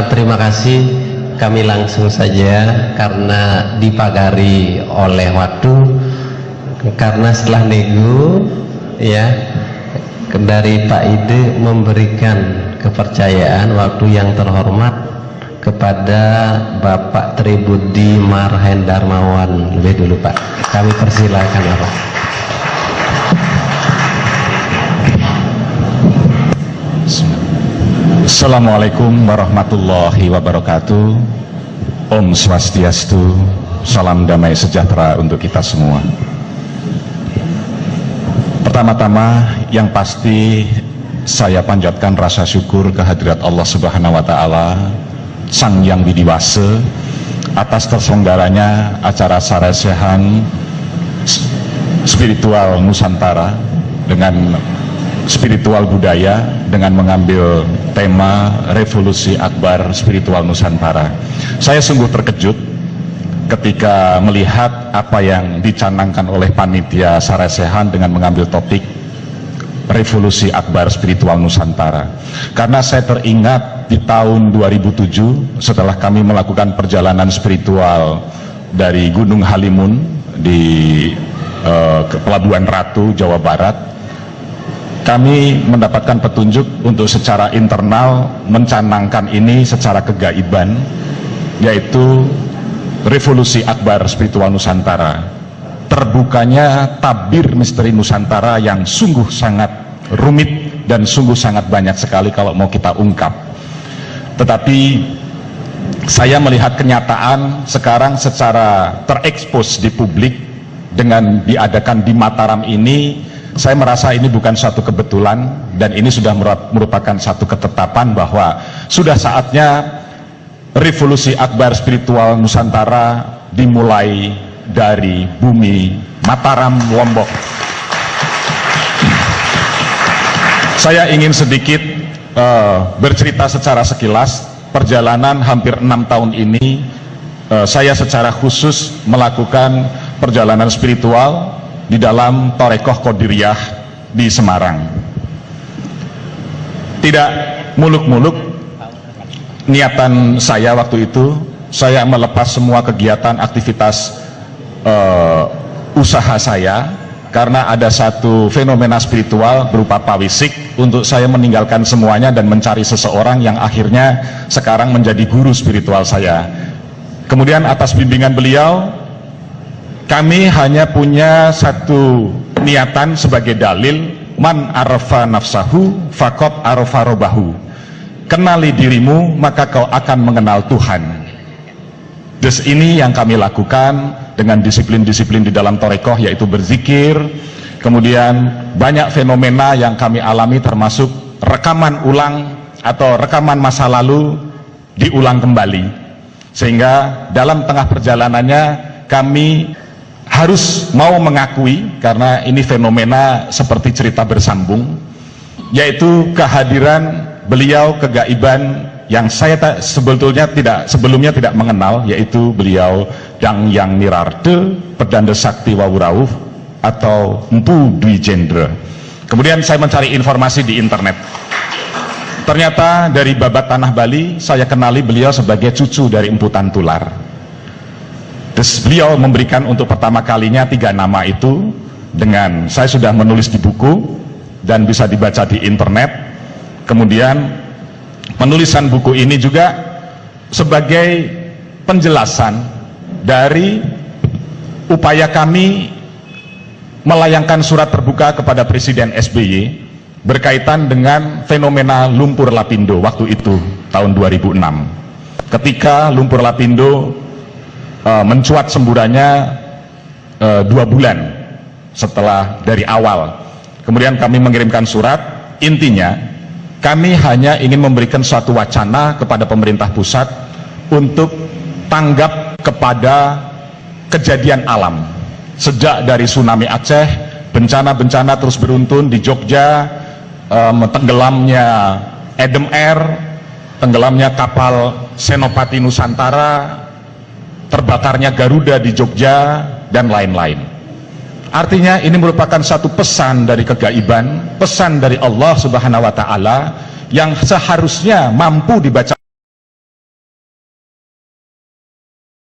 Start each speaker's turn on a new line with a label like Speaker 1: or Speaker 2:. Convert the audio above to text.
Speaker 1: Terima kasih. Kami langsung saja karena dipagari oleh waktu, karena setelah nego ya dari Pak Ide memberikan kepercayaan waktu yang terhormat kepada Bapak Tribudi Marhendarmawan lebih dulu Pak. Kami persilakan Bapak.
Speaker 2: Assalamualaikum warahmatullahi wabarakatuh. Om Swastiastu, salam damai sejahtera untuk kita semua. Pertama-tama yang pasti saya panjatkan rasa syukur kehadirat Allah Subhanahu wa Ta'ala, Sang Yang Widiwase, atas terselenggaranya acara Saresehan Spiritual Nusantara dengan spiritual budaya dengan mengambil tema Revolusi Akbar Spiritual Nusantara. Saya sungguh terkejut ketika melihat apa yang dicanangkan oleh panitia Saresehan dengan mengambil topik Revolusi Akbar Spiritual Nusantara. Karena saya teringat di tahun 2007 setelah kami melakukan perjalanan spiritual dari Gunung Halimun di Pelabuhan Ratu, Jawa Barat, kami mendapatkan petunjuk untuk secara internal mencanangkan ini secara kegaiban, yaitu Revolusi Akbar Spiritual Nusantara. Terbukanya tabir misteri Nusantara yang sungguh sangat rumit dan sungguh sangat banyak sekali kalau mau kita ungkap. Tetapi saya melihat kenyataan sekarang secara terekspos di publik dengan diadakan di Mataram ini. Saya merasa ini bukan suatu kebetulan dan ini sudah merupakan satu ketetapan bahwa sudah saatnya Revolusi Akbar Spiritual Nusantara dimulai dari bumi Mataram, Lombok. Saya ingin sedikit bercerita secara sekilas perjalanan hampir 6 tahun ini. Saya secara khusus melakukan perjalanan spiritual di dalam Torekoh Qadiriyah di Semarang. Tidak muluk-muluk niatan saya waktu itu, saya melepas semua kegiatan aktivitas usaha saya karena ada satu fenomena spiritual berupa pawisik untuk saya meninggalkan semuanya dan mencari seseorang yang akhirnya sekarang menjadi guru spiritual saya. Kemudian atas bimbingan beliau, kami hanya punya satu niatan sebagai dalil, man arafa nafsahu faqad arafa robbahu. Kenali dirimu maka kau akan mengenal Tuhan. Terus ini yang kami lakukan dengan disiplin-disiplin di dalam torekoh, yaitu berzikir. Kemudian banyak fenomena yang kami alami termasuk rekaman ulang atau rekaman masa lalu diulang kembali. Sehingga dalam tengah perjalanannya kami harus mau mengakui, karena ini fenomena seperti cerita bersambung, yaitu kehadiran beliau kegaiban yang saya sebetulnya sebelumnya tidak mengenal, yaitu beliau Dang Yang Nirarde Pedanda Sakti Wawurawuh atau Empu Dwi Jendra. Kemudian saya mencari informasi di internet. Ternyata dari Babat Tanah Bali saya kenali beliau sebagai cucu dari Empu Tantular. Terus beliau memberikan untuk pertama kalinya 3 nama itu, dengan saya sudah menulis di buku dan bisa dibaca di internet. Kemudian penulisan buku ini juga sebagai penjelasan dari upaya kami melayangkan surat terbuka kepada Presiden SBY berkaitan dengan fenomena lumpur lapindo waktu itu tahun 2006, ketika lumpur lapindo mencuat semburannya 2 bulan setelah dari awal. Kemudian kami mengirimkan surat, intinya kami hanya ingin memberikan suatu wacana kepada pemerintah pusat untuk tanggap kepada kejadian alam. Sejak dari tsunami Aceh, bencana-bencana terus beruntun di Jogja, tenggelamnya Adem Air, tenggelamnya kapal Senopati Nusantara, terbakarnya Garuda di Jogja, dan lain-lain. Artinya ini merupakan satu pesan dari kegaiban, pesan dari Allah Subhanahu wa Ta'ala yang seharusnya mampu dibaca